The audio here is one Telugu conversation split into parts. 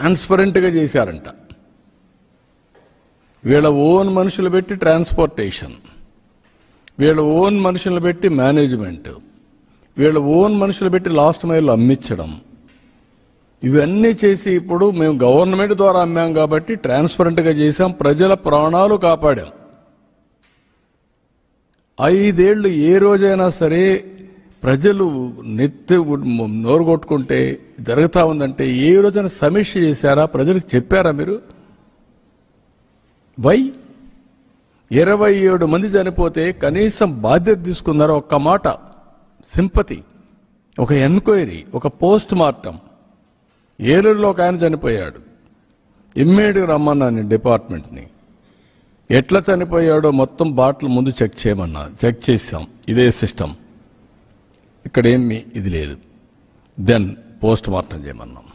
ట్రాన్స్పరెంట్గా చేశారంట. వీళ్ళ ఓన్ మనుషులు పెట్టి ట్రాన్స్పోర్టేషన్, వీళ్ళ ఓన్ మనుషులు పెట్టి మేనేజ్మెంట్, వీళ్ళ ఓన్ మనుషులు పెట్టి లాస్ట్ మైల్ అమ్మించడం, ఇవన్నీ చేసి ఇప్పుడు మేము గవర్నమెంట్ ద్వారా అమ్మాం కాబట్టి ట్రాన్స్పరెంట్గా చేశాం, ప్రజల ప్రాణాలు కాపాడాం. 5 ఏళ్లు ఏ రోజైనా సరే ప్రజలు నోరు కొట్టుకుంటే జరుగుతా ఉందంటే ఏ రోజైనా సమీక్ష చేశారా? ప్రజలకు చెప్పారా మీరు? వై 27 మంది చనిపోతే కనీసం బాధ్యత తీసుకున్నారా? ఒక్క మాట సింపతి, ఒక ఎంక్వైరీ, ఒక పోస్ట్ మార్టం. ఏలూరులో ఒక ఆయన చనిపోయాడు, ఇమ్మీడియట్గా రమ్మన్నాను డిపార్ట్మెంట్ని. ఎట్లా చనిపోయాడో మొత్తం బాటిల్ ముందు చెక్ చేయమన్నా, చెక్ చేసాం. ఇదే సిస్టమ్, ఇక్కడ ఏమి ఇది లేదు. దెన్ పోస్ట్ మార్టం చేయమన్నాం,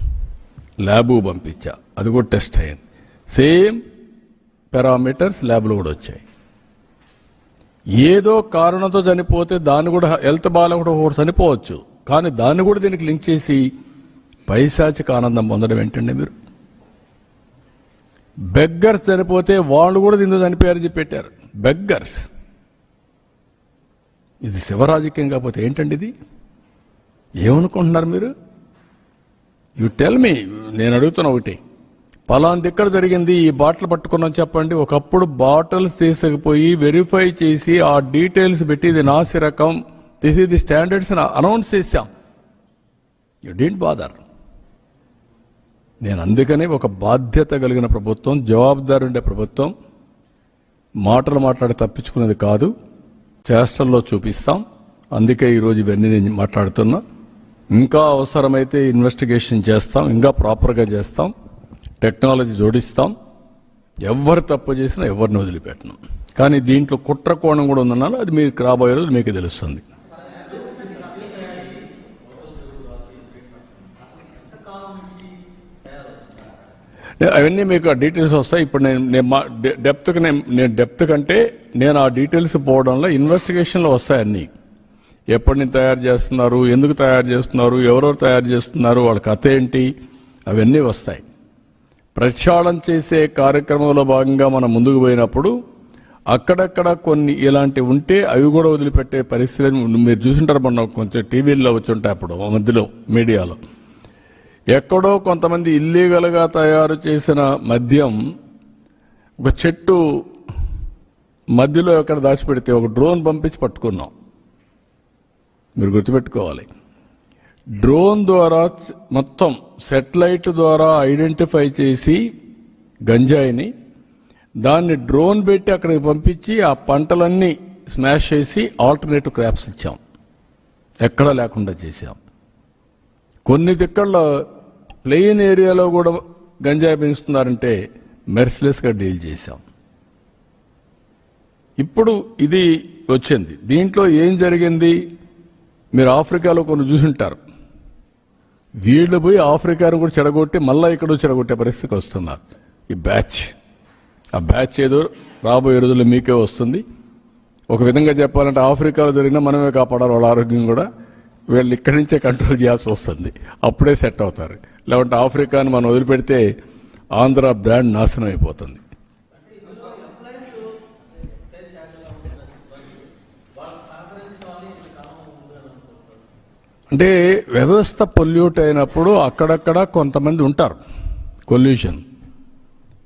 ల్యాబు పంపించా, అది కూడా టెస్ట్ అయ్యింది. సేమ్ పారామీటర్స్ ల్యాబ్లో కూడా వచ్చాయి. ఏదో కారణంతో చనిపోతే దాన్ని కూడా హెల్త్ బాగాలేకుండా ఒకటి చనిపోవచ్చు, కానీ దాన్ని కూడా దీనికి లింక్ చేసి పైశాచిక ఆనందం పొందడం ఏంటండి మీరు? బెగ్గర్స్ చనిపోతే వాళ్ళు కూడా దీంతో చనిపోయారని చెప్పి పెట్టారు. బెగ్గర్స్, ఇది శివరాజకీయం కాకపోతే ఏంటండి ఇది? ఏమనుకుంటున్నారు మీరు? You tell me. నేను అడుగుతున్నా ఒకటి, పలాంది ఎక్కడ జరిగింది, ఈ బాటిల్ పట్టుకున్నాం చెప్పండి. ఒకప్పుడు బాటిల్స్ తీసుకుపోయి వెరిఫై చేసి ఆ డీటెయిల్స్ పెట్టి ఇది నాసి రకం, this is the standards announce చేశాం. You don't bother. నేను అందుకని ఒక బాధ్యత కలిగిన ప్రభుత్వం, జవాబుదారి ఉండే ప్రభుత్వం, మాటలు మాట్లాడి తప్పించుకునేది కాదు, చేష్టల్లో చూపిస్తాం. అందుకే ఈరోజు ఇవన్నీ నేను మాట్లాడుతున్నా. ఇంకా అవసరమైతే ఇన్వెస్టిగేషన్ చేస్తాం, ఇంకా ప్రాపర్గా చేస్తాం, టెక్నాలజీ జోడిస్తాం. ఎవరు తప్పు చేసినా ఎవరిని వదిలిపెట్టను. కానీ దీంట్లో కుట్ర కోణం కూడా ఉందన్నాను, అది మీకు రాబోయే రోజు మీకు తెలుస్తుంది. అవన్నీ మీకు ఆ డీటెయిల్స్ వస్తాయి. ఇప్పుడు నేను డెప్త్ కంటే నేను ఆ డీటెయిల్స్ పోవడంలో ఇన్వెస్టిగేషన్లో వస్తాయి అన్నీ. ఎప్పటి నుంచి తయారు చేస్తున్నారు, ఎందుకు తయారు చేస్తున్నారు, ఎవరెవరు తయారు చేస్తున్నారు, వాళ్ళ కథ ఏంటి, అవన్నీ వస్తాయి. ప్రక్షాళన చేసే కార్యక్రమంలో భాగంగా మనం ముందుకు పోయినప్పుడు అక్కడక్కడ కొన్ని ఇలాంటివి ఉంటే అవి కూడా వదిలిపెట్టే పరిస్థితి మీరు చూసింటారు. మనం కొంచెం టీవీల్లో వచ్చి ఉంటాయి అప్పుడు మధ్యలో మీడియాలో. ఎక్కడో కొంతమంది ఇల్లీగల్గా తయారు చేసిన మద్యం ఒక చెట్టు మధ్యలో ఎక్కడ దాచిపెడితే ఒక డ్రోన్ పంపించి పట్టుకున్నాం. మీరు గుర్తుపెట్టుకోవాలి, డ్రోన్ ద్వారా మొత్తం సెటిలైట్ ద్వారా ఐడెంటిఫై చేసి గంజాయిని, దాన్ని డ్రోన్ పెట్టి అక్కడికి పంపించి ఆ పంటలన్నీ స్మాష్ చేసి ఆల్టర్నేటివ్ క్రాప్స్ ఇచ్చాం, ఎక్కడా లేకుండా చేశాం. కొన్ని దిక్కల్లో ప్లెయిన్ ఏరియాలో కూడా గంజాయి పెంచుతున్నారంటే మెర్సిలెస్గా డీల్ చేశాం. ఇప్పుడు ఇది వచ్చింది. దీంట్లో ఏం జరిగింది, మీరు ఆఫ్రికాలో కొన్ని చూసుంటారు. వీళ్ళు పోయి ఆఫ్రికాను కూడా చెడగొట్టి మళ్ళీ ఇక్కడ చెడగొట్టే పరిస్థితికి వస్తున్నారు ఈ బ్యాచ్. ఆ బ్యాచ్ ఏదో రాబోయే రోజుల్లో మీకే వస్తుంది. ఒక విధంగా చెప్పాలంటే ఆఫ్రికాలో జరిగినా మనమే కాపాడాలి వాళ్ళ ఆరోగ్యం కూడా. వీళ్ళు ఇక్కడి నుంచే కంట్రోల్ చేయాల్సి వస్తుంది, అప్పుడే సెట్ అవుతారు. లేదంటే ఆఫ్రికాను మనం వదిలిపెడితే ఆంధ్ర బ్రాండ్ నాశనం అయిపోతుంది. అంటే వ్యవస్థ పొల్యూట్ అయినప్పుడు అక్కడక్కడ కొంతమంది ఉంటారు, కొల్యూషన్.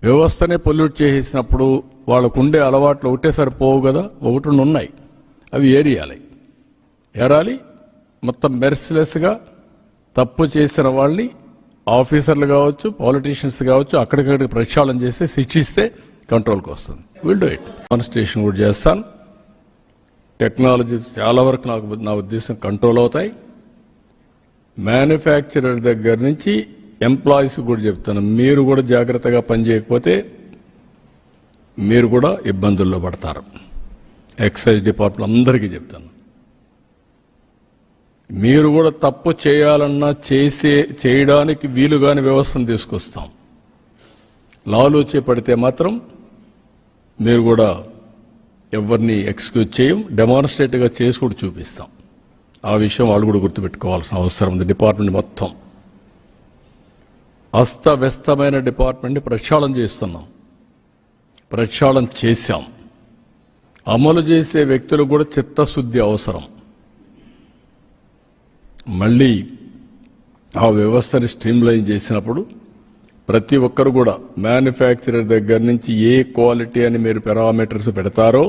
వ్యవస్థనే పొల్యూట్ చేసేసినప్పుడు వాళ్ళకు ఉండే అలవాట్లు ఒకటేసారి పోవు కదా, ఒకటి ఉన్నాయి, అవి ఏరాలి. మొత్తం మెర్సిలెస్గా తప్పు చేసిన వాళ్ళని ఆఫీసర్లు కావచ్చు, పాలిటీషియన్స్ కావచ్చు, అక్కడికక్కడికి ప్రక్షాళన చేస్తే శిక్షిస్తే కంట్రోల్కి వస్తుంది. Will do it. కాన్స్టిట్యూషన్ కూడా చేస్తాను. టెక్నాలజీ చాలా వరకు నా ఉద్దేశం కంట్రోల్ అవుతాయి. మ్యానుఫ్యాక్చరర్ దగ్గర నుంచి ఎంప్లాయీస్ కూడా చెప్తాను, మీరు కూడా జాగ్రత్తగా పనిచేయకపోతే మీరు కూడా ఇబ్బందుల్లో పడతారు. ఎక్సైజ్ డిపార్ట్మెంట్ అందరికీ చెప్తాను, మీరు కూడా తప్పు చేయాలన్నా చేయడానికి వీలుగాని వ్యవస్థను తీసుకొస్తాం. లాలూచి పడితే మాత్రం మీరు కూడా ఎవరిని ఎక్స్క్యూజ్ చేయం, డెమాన్స్ట్రేట్గా చేసి కూడా చూపిస్తాం. ఆ విషయం వాళ్ళు కూడా గుర్తుపెట్టుకోవాల్సిన అవసరం ఉంది డిపార్ట్మెంట్ మొత్తం. అస్తవ్యస్తమైన డిపార్ట్మెంట్ని ప్రక్షాళన చేస్తున్నాం, ప్రక్షాళన చేశాం. అమలు చేసే వ్యక్తులు కూడా చిత్తశుద్ధి అవసరం. మళ్ళీ ఆ వ్యవస్థని స్ట్రీమ్లైన్ చేసినప్పుడు ప్రతి ఒక్కరు కూడా మ్యానుఫ్యాక్చరర్ దగ్గర నుంచి ఏ క్వాలిటీ అని మీరు పారామీటర్స్ పెడతారో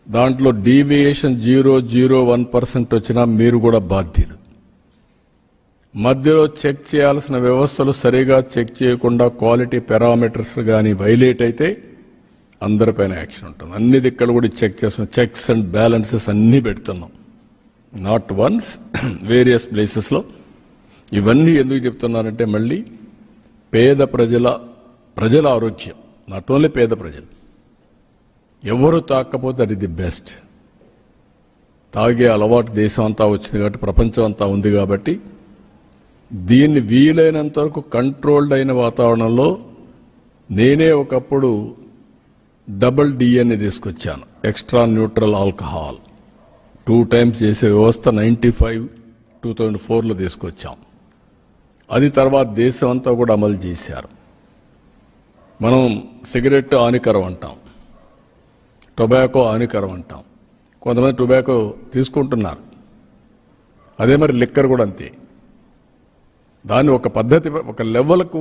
దాంట్లో డీవియేషన్ 0.01% వచ్చినా మీరు కూడా బాధ్యులు. మధ్యలో చెక్ చేయాల్సిన వ్యవస్థలు సరిగా చెక్ చేయకుండా క్వాలిటీ పారామీటర్స్ కానీ వైలేట్ అయితే అందరిపైన యాక్షన్ ఉంటుంది. అన్ని దిక్కలు కూడా చెక్ చేస్తున్నాం, చెక్స్ అండ్ బ్యాలెన్సెస్ అన్నీ పెడుతున్నాం. నాట్ వన్స్, వేరియస్ ప్లేసెస్లో. ఇవన్నీ ఎందుకు చెప్తున్నానంటే మళ్ళీ పేద ప్రజల ఆరోగ్యం, నాట్ ఓన్లీ పేద ప్రజలు, ఎవరు తాకపోతే అది ది బెస్ట్. తాగే అలవాటు దేశం అంతా వచ్చింది కాబట్టి, ప్రపంచం అంతా ఉంది కాబట్టి దీన్ని వీలైనంత వరకు కంట్రోల్డ్ అయిన వాతావరణంలో నేనే ఒకప్పుడు డబుల్ డిఎన్ఏ తీసుకొచ్చాను, ఎక్స్ట్రా న్యూట్రల్ ఆల్కహాల్ 2 times చేసే వ్యవస్థ 95 2004లో తీసుకొచ్చాం. అది తర్వాత దేశం అంతా కూడా అమలు చేశారు. మనం సిగరెట్ హానికరం అంటాం, టొబాకో హానికరం అంటాం. కొంతమంది టొబాకో తీసుకుంటున్నారు, అదే మరి లిక్కర్ కూడా అంతే. దాన్ని ఒక పద్ధతి, ఒక లెవెల్కు